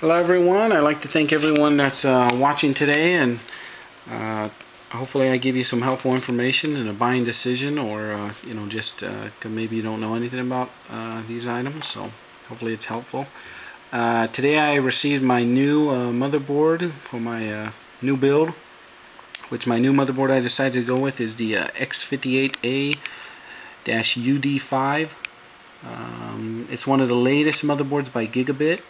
Hello everyone. I'd like to thank everyone that's watching today, and hopefully I give you some helpful information in a buying decision, or just maybe you don't know anything about these items, so hopefully it's helpful. Today I received my new motherboard for my new build, which my new motherboard I decided to go with is the X58A-UD5. It's one of the latest motherboards by Gigabyte.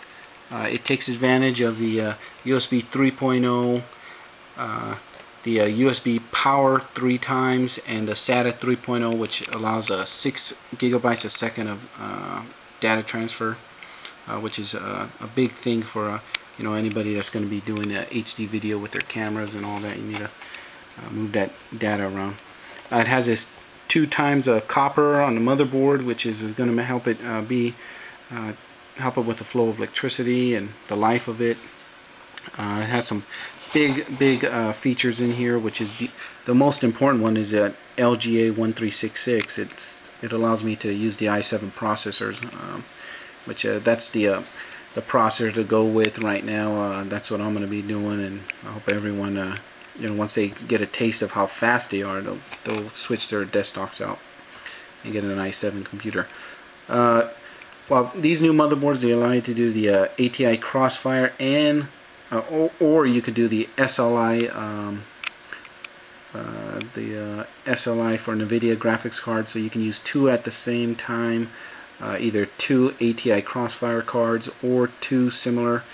It takes advantage of the USB 3.0, the USB power 3 times, and the SATA 3.0, which allows 6 gigabytes a second of data transfer, which is a big thing for anybody that's going to be doing HD video with their cameras and all that. You need to move that data around. It has this 2 times copper on the motherboard, which is going to help it help it with the flow of electricity and the life of it. It has some big features in here, which is the most important one is that LGA 1366. It allows me to use the i7 processors, which that's the processor to go with right now. That's what I'm going to be doing, and I hope everyone once they get a taste of how fast they are, they'll switch their desktops out and get an i7 computer. Well, these new motherboards, they allow you to do the ATI Crossfire, and or you could do the SLI, SLI for NVIDIA graphics cards. So you can use 2 at the same time, either 2 ATI Crossfire cards or 2 similar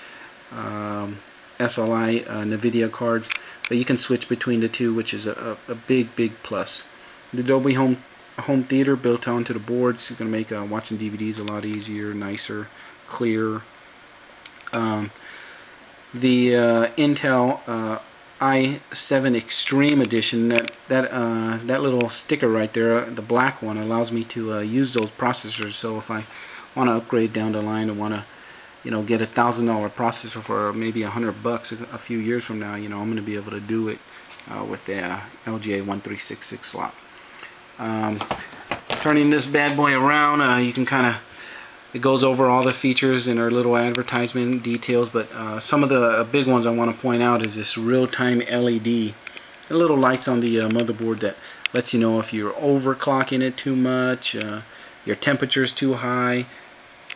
SLI NVIDIA cards. But you can switch between the 2, which is a big plus. The Dolby Home theater built onto the boards is going to make watching DVDs a lot easier, nicer, clearer. The Intel i7 Extreme Edition, that little sticker right there, the black one, allows me to use those processors. So if I want to upgrade down the line and want to get a $1,000 processor for maybe $100 a few years from now, I'm going to be able to do it with the LGA 1366 slot. Turning this bad boy around, you can it goes over all the features in our little advertisement details, but some of the big ones I want to point out is this real-time LED. The little lights on the motherboard that lets you know if you're overclocking it too much, your temperature is too high,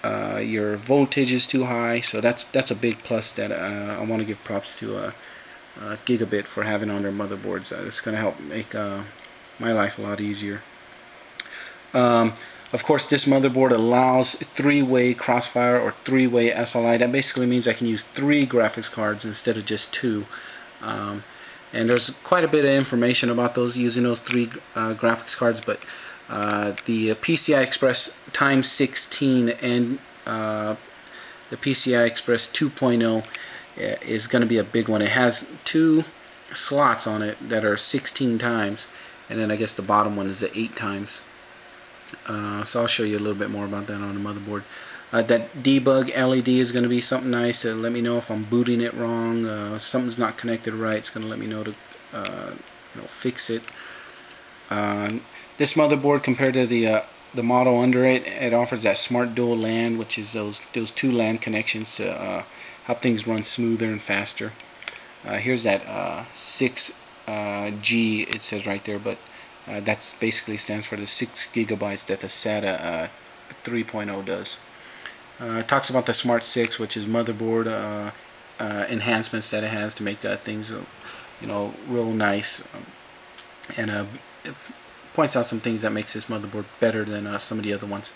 your voltage is too high. So that's a big plus that I want to give props to Gigabyte for having on their motherboards. It's going to help make my life a lot easier. Of course, this motherboard allows 3-way crossfire or 3-way SLI. That basically means I can use 3 graphics cards instead of just 2. And there's quite a bit of information about those using those 3 graphics cards, but the PCI Express times 16 and the PCI Express 2.0 is going to be a big one. It has 2 slots on it that are 16 times, and then I guess the bottom one is the 8 times. So I'll show you a little bit more about that on the motherboard. That debug LED is going to be something nice to let me know if I'm booting it wrong, something's not connected right. It's going to let me know to fix it. This motherboard, compared to the model under it, it offers that smart dual LAN, which is those 2 LAN connections to help things run smoother and faster. Here's that 6G, it says right there, but that's basically stands for the 6 gigabytes that the SATA 3.0 does. It talks about the Smart 6, which is motherboard enhancements that it has to make things real nice, and it points out some things that makes this motherboard better than some of the other ones.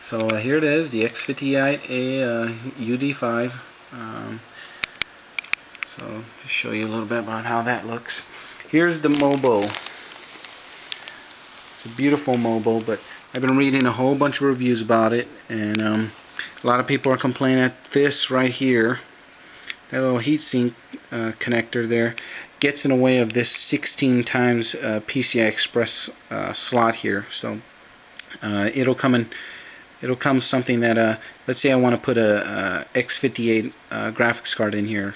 So here it is, the X58A-UD5. So just show you a little bit about how that looks. Here's the MoBo. It's a beautiful MoBo, but I've been reading a whole bunch of reviews about it, and a lot of people are complaining that this right here, that little heatsink connector there, gets in the way of this 16 times PCI Express slot here. So it'll come something that let's say I want to put a X58 graphics card in here.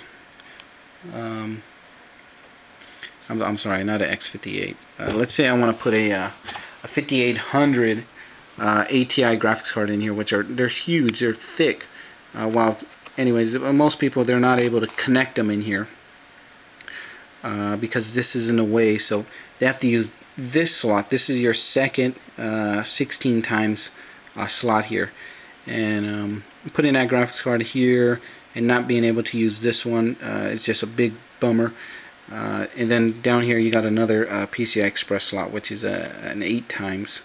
I'm sorry, not an X58. Let's say I want to put a 5800 ATI graphics card in here, which they're huge, they're thick. While anyways, most people, they're not able to connect them in here because this is in the way, so they have to use this slot. This is your second 16 times slot here, and putting that graphics card here and not being able to use this one is just a big bummer. And then down here you got another PCI Express slot, which is an 8 times.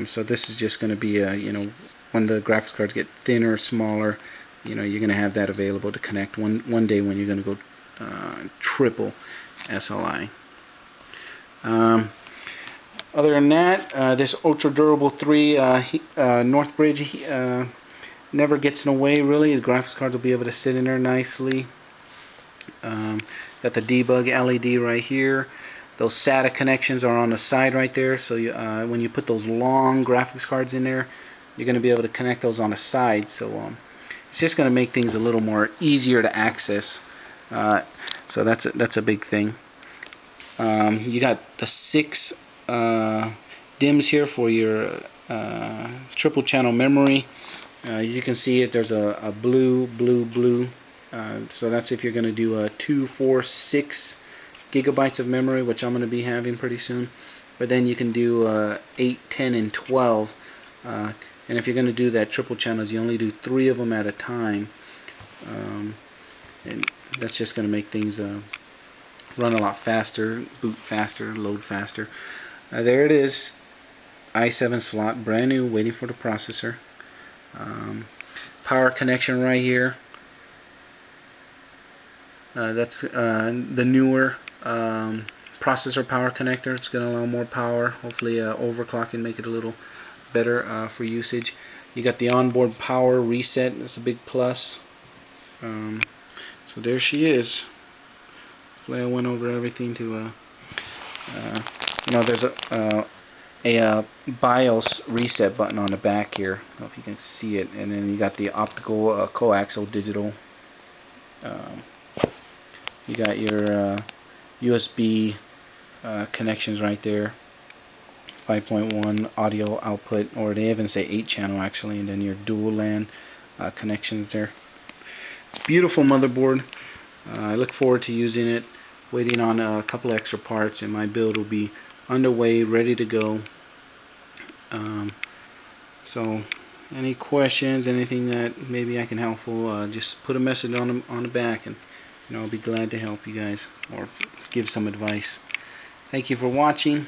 So this is just going to be you know, when the graphics cards get thinner, smaller, you know, you're going to have that available to connect one day when you're going to go triple SLI. Other than that, this ultra durable 3 North Bridge never gets in the way really. The graphics cards will be able to sit in there nicely. Got the debug LED right here. Those SATA connections are on the side right there, so you, when you put those long graphics cards in there, you're going to be able to connect those on the side. So it's just going to make things a little more easier to access. So that's a big thing. You got the 6 DIMMs here for your triple channel memory. As you can see it, there's a blue. So that's if you're going to do 2, 4, 6 gigabytes of memory, which I'm going to be having pretty soon. But then you can do 8, 10, and 12. And if you're going to do that triple channels, you only do 3 of them at a time. And that's just going to make things run a lot faster, boot faster, load faster. There it is, i7 slot, brand new, waiting for the processor. Power connection right here. That's the newer processor power connector. It's going to allow more power. Hopefully overclock and make it a little better for usage. You got the onboard power reset. That's a big plus. So there she is. Hopefully I went over everything to you know, there's a BIOS reset button on the back here. I don't know if you can see it. And then you got the optical coaxial digital. You got your USB connections right there. 5.1 audio output, or they even say 8 channel actually, and then your dual LAN connections there. Beautiful motherboard. I look forward to using it. Waiting on a couple extra parts, and my build will be underway, ready to go. So any questions, anything that maybe I can helpful, just put a message on the back, and you know, I'll be glad to help you guys or give some advice. Thank you for watching.